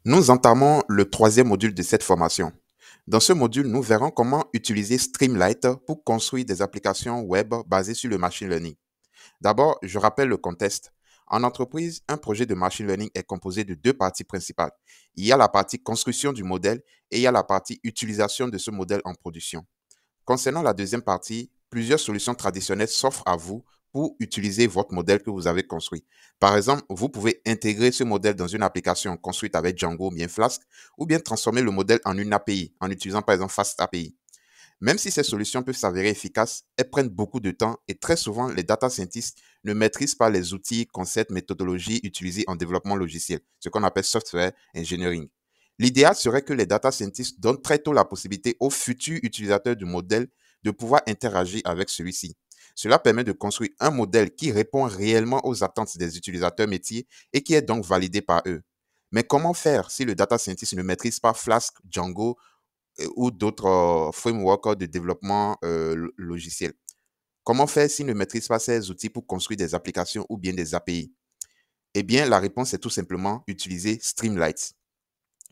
Nous entamons le troisième module de cette formation. Dans ce module, nous verrons comment utiliser Streamlight pour construire des applications web basées sur le machine learning. D'abord, je rappelle le contexte. En entreprise, un projet de machine learning est composé de deux parties principales. Il y a la partie construction du modèle et il y a la partie utilisation de ce modèle en production. Concernant la deuxième partie, plusieurs solutions traditionnelles s'offrent à vous pour utiliser votre modèle que vous avez construit. Par exemple, vous pouvez intégrer ce modèle dans une application construite avec Django ou bien Flask, ou bien transformer le modèle en une API en utilisant par exemple Fast API. Même si ces solutions peuvent s'avérer efficaces, elles prennent beaucoup de temps et très souvent, les data scientists ne maîtrisent pas les outils, concepts, méthodologies utilisés en développement logiciel, ce qu'on appelle software engineering. L'idéal serait que les data scientists donnent très tôt la possibilité aux futurs utilisateurs du modèle de pouvoir interagir avec celui-ci. Cela permet de construire un modèle qui répond réellement aux attentes des utilisateurs métiers et qui est donc validé par eux. Mais comment faire si le data scientist ne maîtrise pas Flask, Django ou d'autres frameworks de développement logiciel? Comment faire s'il ne maîtrise pas ces outils pour construire des applications ou bien des API? Eh bien, la réponse est tout simplement utiliser Streamlight.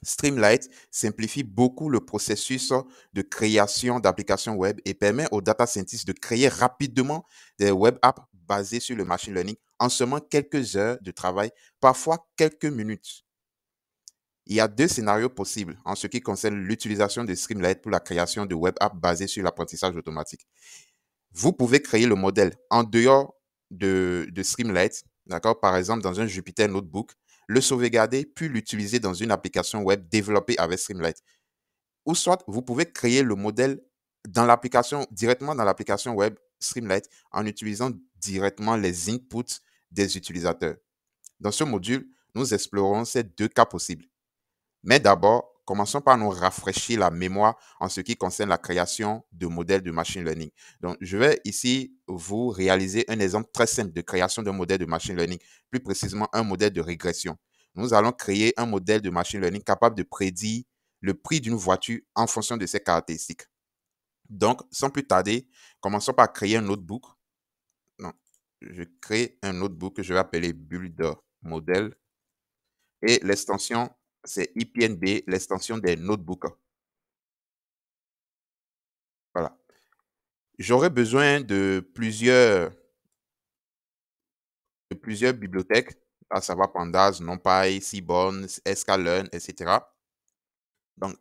Streamlight simplifie beaucoup le processus de création d'applications web et permet aux data scientists de créer rapidement des web apps basées sur le machine learning en seulement quelques heures de travail, parfois quelques minutes. Il y a deux scénarios possibles en ce qui concerne l'utilisation de Streamlight pour la création de web apps basées sur l'apprentissage automatique. Vous pouvez créer le modèle en dehors de Streamlight, d'accord, par exemple dans un Jupyter Notebook, le sauvegarder, puis l'utiliser dans une application web développée avec Streamlight. Ou soit, vous pouvez créer le modèle dans l'application, directement dans l'application web Streamlight en utilisant directement les inputs des utilisateurs. Dans ce module, nous explorons ces deux cas possibles. Mais d'abord, commençons par nous rafraîchir la mémoire en ce qui concerne la création de modèles de machine learning. Donc, je vais ici vous réaliser un exemple très simple de création d'un modèle de machine learning, plus précisément un modèle de régression. Nous allons créer un modèle de machine learning capable de prédire le prix d'une voiture en fonction de ses caractéristiques. Donc, sans plus tarder, commençons par créer un notebook. Non, je crée un notebook que je vais appeler Builder Model et l'extension, c'est IPNB, l'extension des notebooks. Voilà. J'aurai besoin de plusieurs bibliothèques, à savoir Pandas, NumPy, Seaborn, Scikit-learn, etc. Donc,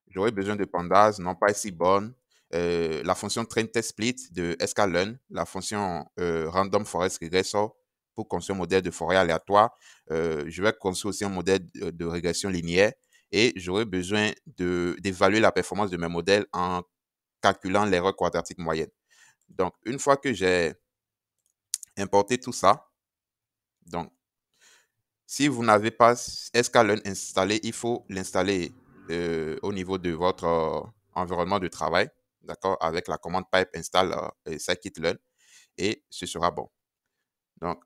j'aurai besoin de Pandas, NumPy, Seaborn, la fonction train-test-split de Scikit-learn, la fonction random forest regressor pour construire un modèle de forêt aléatoire. Je vais construire aussi un modèle de régression linéaire et j'aurai besoin d'évaluer la performance de mes modèles en calculant l'erreur quadratique moyenne. Donc, une fois que j'ai importé tout ça, donc, si vous n'avez pas Scikit-learn installé, il faut l'installer au niveau de votre environnement de travail, d'accord, avec la commande pipe install scikit-learn et ce sera bon. Donc,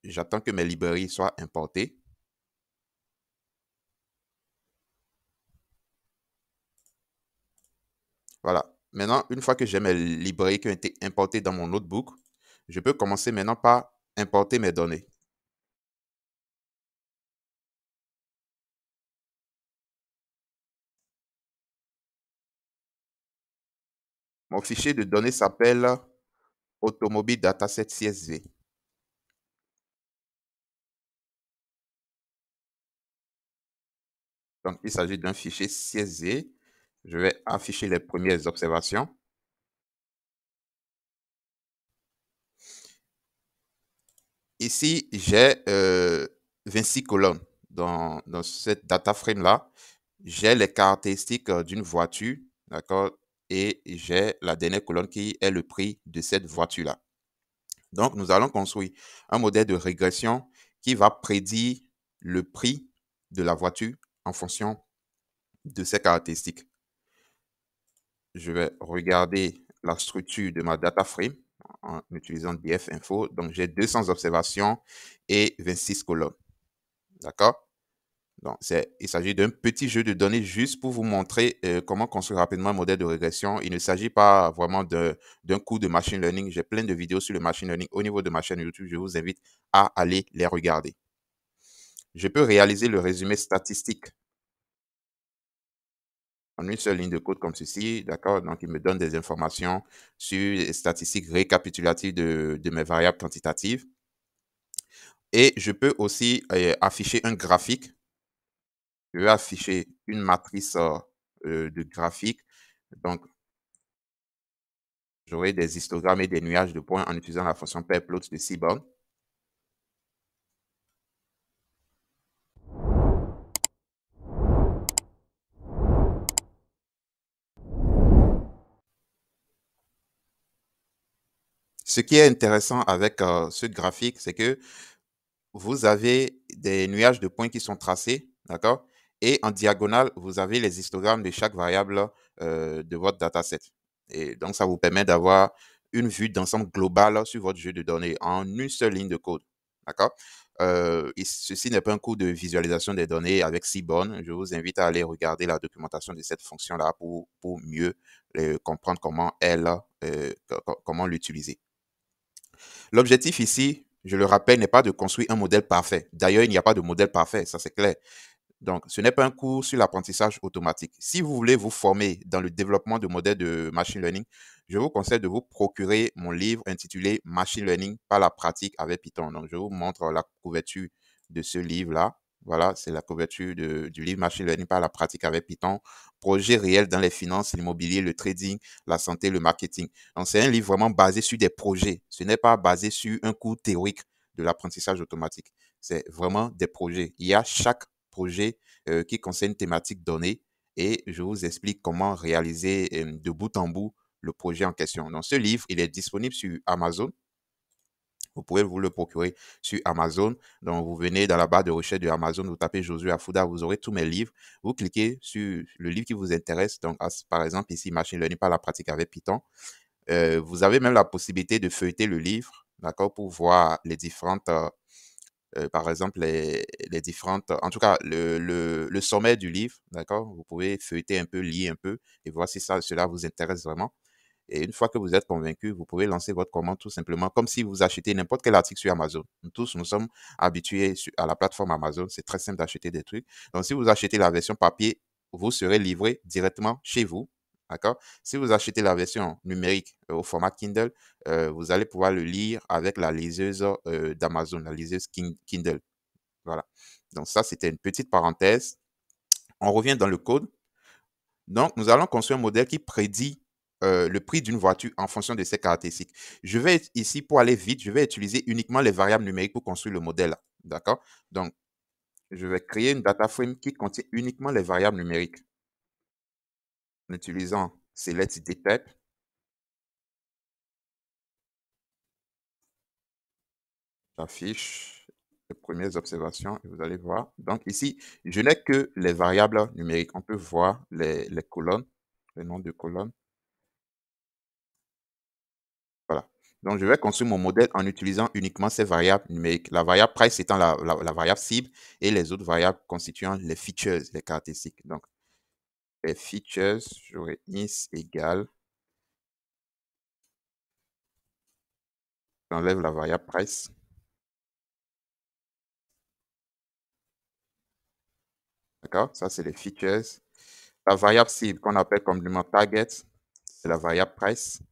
j'attends que mes librairies soient importées. Voilà. Maintenant, une fois que j'ai mes librairies qui ont été importées dans mon notebook, je peux commencer maintenant par importer mes données. Mon fichier de données s'appelle Automobile Dataset CSV. Donc, il s'agit d'un fichier CSV. Je vais afficher les premières observations. Ici, j'ai 26 colonnes dans cette data frame-là. J'ai les caractéristiques d'une voiture, d'accord, et j'ai la dernière colonne qui est le prix de cette voiture-là. Donc, nous allons construire un modèle de régression qui va prédire le prix de la voiture en fonction de ses caractéristiques. Je vais regarder la structure de ma data frame en utilisant df-info. Donc, j'ai 200 observations et 26 colonnes. D'accord? Donc, il s'agit d'un petit jeu de données juste pour vous montrer comment construire rapidement un modèle de régression. Il ne s'agit pas vraiment d'un cours de machine learning. J'ai plein de vidéos sur le machine learning au niveau de ma chaîne YouTube. Je vous invite à aller les regarder. Je peux réaliser le résumé statistique en une seule ligne de code comme ceci, d'accord? Donc, il me donne des informations sur les statistiques récapitulatives de mes variables quantitatives. Et je peux aussi afficher un graphique. Je vais afficher une matrice de graphique. Donc, j'aurai des histogrammes et des nuages de points en utilisant la fonction pairPlot de Seaborn. Ce qui est intéressant avec ce graphique, c'est que vous avez des nuages de points qui sont tracés, d'accord? Et en diagonale, vous avez les histogrammes de chaque variable de votre dataset. Et donc, ça vous permet d'avoir une vue d'ensemble globale sur votre jeu de données en une seule ligne de code, d'accord? Ceci n'est pas un cours de visualisation des données avec Seaborn. Je vous invite à aller regarder la documentation de cette fonction-là pour mieux comprendre comment l'utiliser. L'objectif ici, je le rappelle, n'est pas de construire un modèle parfait. D'ailleurs, il n'y a pas de modèle parfait, ça c'est clair. Donc, ce n'est pas un cours sur l'apprentissage automatique. Si vous voulez vous former dans le développement de modèles de machine learning, je vous conseille de vous procurer mon livre intitulé Machine Learning par la pratique avec Python. Donc, je vous montre la couverture de ce livre-là. Voilà, c'est la couverture du livre Machine Learning par la pratique avec Python. Projet réel dans les finances, l'immobilier, le trading, la santé, le marketing. Donc, c'est un livre vraiment basé sur des projets. Ce n'est pas basé sur un cours théorique de l'apprentissage automatique. C'est vraiment des projets. Il y a chaque projet qui concerne une thématique donnée et je vous explique comment réaliser de bout en bout le projet en question. Donc, ce livre, il est disponible sur Amazon. Vous pouvez vous le procurer sur Amazon. Donc, vous venez dans la barre de recherche de Amazon, vous tapez Josué Afouda, vous aurez tous mes livres. Vous cliquez sur le livre qui vous intéresse. Donc, par exemple, ici, Machine Learning par la pratique avec Python. Vous avez même la possibilité de feuilleter le livre, d'accord, pour voir les différentes par exemple, les différentes, en tout cas, le sommet du livre, d'accord? Vous pouvez feuilleter un peu, lire un peu et voir si cela vous intéresse vraiment. Et une fois que vous êtes convaincu, vous pouvez lancer votre commande tout simplement comme si vous achetez n'importe quel article sur Amazon. Nous tous, nous sommes habitués à la plateforme Amazon. C'est très simple d'acheter des trucs. Donc, si vous achetez la version papier, vous serez livré directement chez vous. D'accord? Si vous achetez la version numérique au format Kindle, vous allez pouvoir le lire avec la liseuse d'Amazon, la liseuse Kindle. Voilà. Donc, ça, c'était une petite parenthèse. On revient dans le code. Donc, nous allons construire un modèle qui prédit le prix d'une voiture en fonction de ses caractéristiques. Je vais ici, pour aller vite, je vais utiliser uniquement les variables numériques pour construire le modèle. D'accord? Donc, je vais créer une data frame qui contient uniquement les variables numériques en utilisant select dtype. J'affiche les premières observations et vous allez voir. Donc, ici, je n'ai que les variables numériques. On peut voir les colonnes, les noms de colonnes. Voilà. Donc, je vais construire mon modèle en utilisant uniquement ces variables numériques. La variable price étant la variable cible et les autres variables constituant les features, les caractéristiques. Donc, les features, j'aurai is égale, j'enlève la variable price. D'accord? Ça, c'est les features. La variable cible qu'on appelle complément target, c'est la variable price.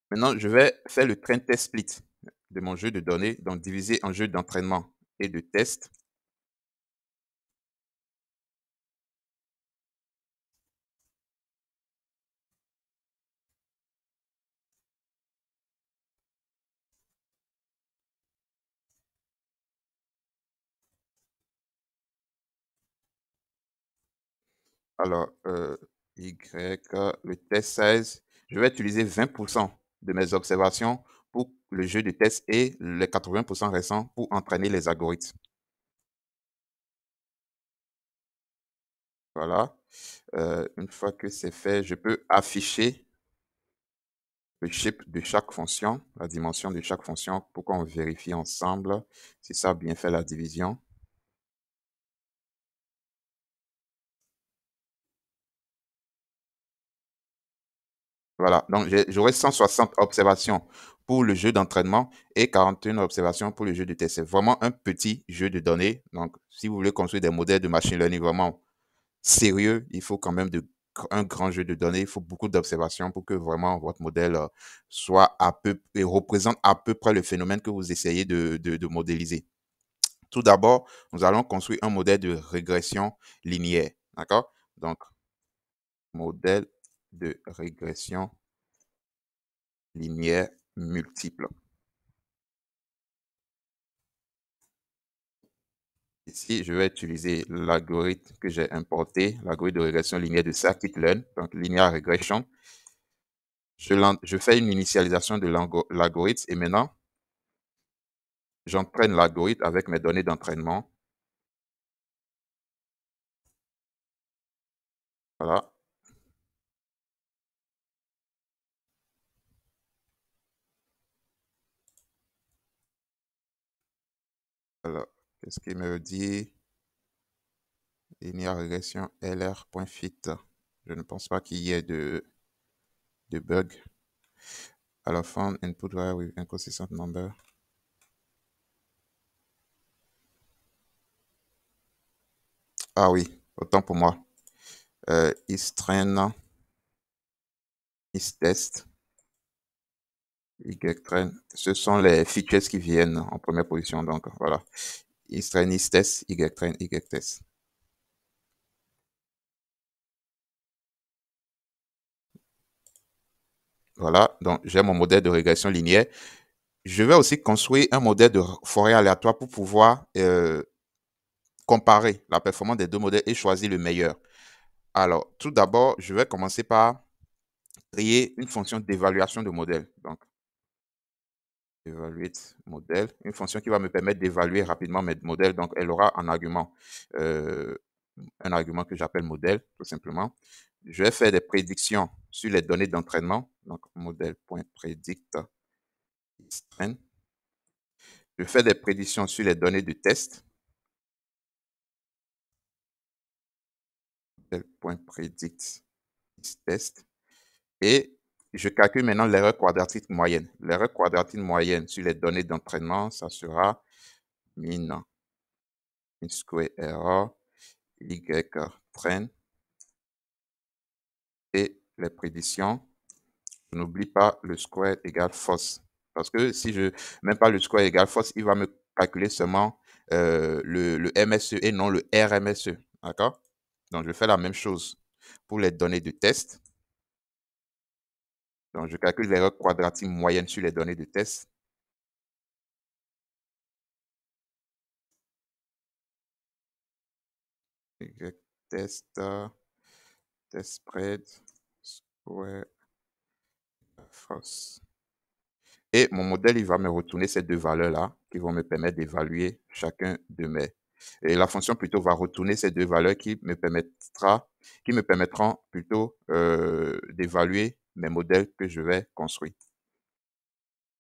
Maintenant, je vais faire le train test split de mon jeu de données, donc diviser en jeu d'entraînement et de test. Alors, le test 16, je vais utiliser 20% de mes observations pour le jeu de test et les 80% restants pour entraîner les algorithmes. Voilà. Une fois que c'est fait, je peux afficher le shape de chaque fonction, la dimension de chaque fonction pour qu'on vérifie ensemble si ça a bien fait la division. Voilà, donc j'aurai 160 observations pour le jeu d'entraînement et 41 observations pour le jeu de test. C'est vraiment un petit jeu de données. Donc, si vous voulez construire des modèles de machine learning vraiment sérieux, il faut quand même un grand jeu de données. Il faut beaucoup d'observations pour que vraiment votre modèle soit à peu et représente à peu près le phénomène que vous essayez de modéliser. Tout d'abord, nous allons construire un modèle de régression linéaire. D'accord? Donc, modèle de régression linéaire multiple. Ici, je vais utiliser l'algorithme que j'ai importé, l'algorithme de régression linéaire de scikit-learn, donc linear regression. Je fais une initialisation de l'algorithme et maintenant, j'entraîne l'algorithme avec mes données d'entraînement. Voilà. Alors, qu'est-ce qu'il me dit? Linear regression lr.fit. Je ne pense pas qu'il y ait de bug. Alors, found input wire with inconsistent number. Ah oui, autant pour moi. Istrain, istest, ytrain. Ce sont les features qui viennent en première position. Donc, voilà. Istrain, istest, ytrain, ytest. Voilà. Donc, j'ai mon modèle de régression linéaire. Je vais aussi construire un modèle de forêt aléatoire pour pouvoir comparer la performance des deux modèles et choisir le meilleur. Alors, tout d'abord, je vais commencer par créer une fonction d'évaluation de modèle. Donc, evaluate modèle, une fonction qui va me permettre d'évaluer rapidement mes modèles. Donc, elle aura euh, un argument que j'appelle modèle, tout simplement. Je vais faire des prédictions sur les données d'entraînement. Donc, modèle.predict. Je fais des prédictions sur les données de test. Modèle.predict test. Et je calcule maintenant l'erreur quadratique moyenne. L'erreur quadratique moyenne sur les données d'entraînement, ça sera min square error y train et les prédictions. Je n'oublie pas le square égale false. Parce que si je ne mets pas le square égale false, il va me calculer seulement le MSE et non le RMSE. D'accord? Donc, je fais la même chose pour les données de test. Donc, je calcule l'erreur quadratique moyenne sur les données de test. Test, test spread, square, false. Et mon modèle, il va me retourner ces deux valeurs-là qui vont me permettre d'évaluer chacun de mes. Et la fonction plutôt va retourner ces deux valeurs qui me permettront plutôt d'évaluer mes modèles que je vais construire.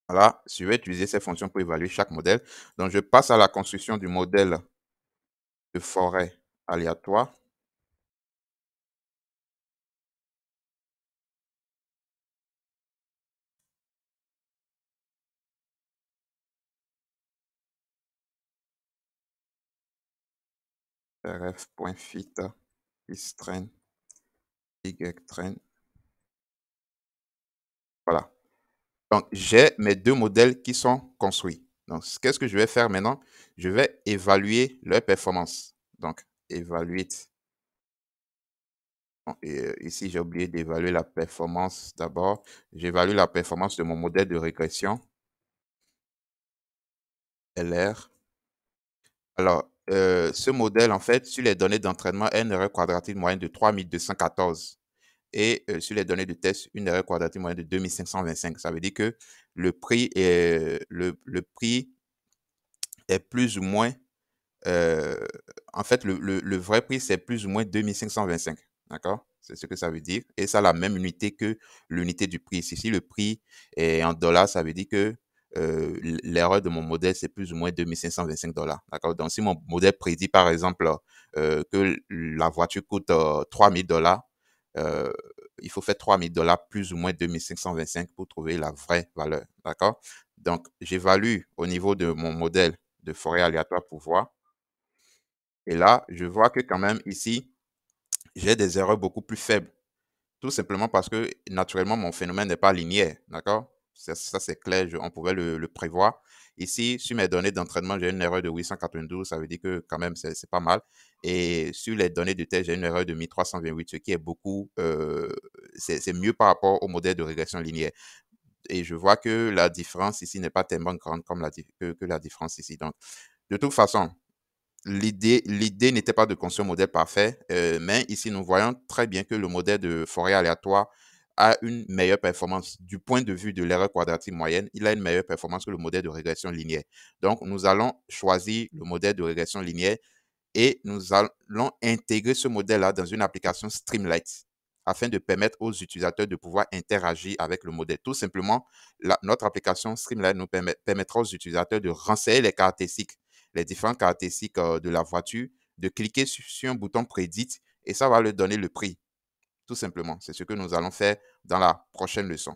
Voilà, je vais utiliser ces fonctions pour évaluer chaque modèle. Donc, je passe à la construction du modèle de forêt aléatoire. rf.fit istrain ytrain. Voilà. Donc, j'ai mes deux modèles qui sont construits. Donc, qu'est-ce que je vais faire maintenant? Je vais évaluer leur performance. Donc, évaluer. Et ici, j'ai oublié d'évaluer la performance d'abord. J'évalue la performance de mon modèle de régression. LR. Alors, ce modèle, en fait, sur les données d'entraînement, a une erreur quadratique moyenne de 3214. Et sur les données de test, une erreur quadratique moyenne de 2525. Ça veut dire que le prix est plus ou moins, euh, en fait, le vrai prix, c'est plus ou moins 2525. D'accord? C'est ce que ça veut dire. Et ça a la même unité que l'unité du prix. Si le prix est en dollars, ça veut dire que l'erreur de mon modèle, c'est plus ou moins 2525 dollars. D'accord? Donc, si mon modèle prédit, par exemple, que la voiture coûte 3000 dollars, il faut faire 3 000 $ plus ou moins 2 525 pour trouver la vraie valeur. D'accord? Donc, j'évalue au niveau de mon modèle de forêt aléatoire pour voir. Et là, je vois que quand même ici, j'ai des erreurs beaucoup plus faibles. Tout simplement parce que naturellement, mon phénomène n'est pas linéaire. D'accord? Ça c'est clair, on pouvait le prévoir. Ici, sur mes données d'entraînement, j'ai une erreur de 892, ça veut dire que quand même, c'est pas mal. Et sur les données de test, j'ai une erreur de 1328, ce qui est beaucoup, c'est mieux par rapport au modèle de régression linéaire. Et je vois que la différence ici n'est pas tellement grande comme que la différence ici. Donc, de toute façon, l'idée n'était pas de construire un modèle parfait, mais ici, nous voyons très bien que le modèle de forêt aléatoire a une meilleure performance du point de vue de l'erreur quadratique moyenne. Il a une meilleure performance que le modèle de régression linéaire. Donc, nous allons choisir le modèle de régression linéaire et nous allons intégrer ce modèle-là dans une application Streamlight afin de permettre aux utilisateurs de pouvoir interagir avec le modèle. Tout simplement, notre application Streamlight nous permettra aux utilisateurs de renseigner les différentes caractéristiques de la voiture, de cliquer sur un bouton prédit et ça va leur donner le prix. Tout simplement, c'est ce que nous allons faire dans la prochaine leçon.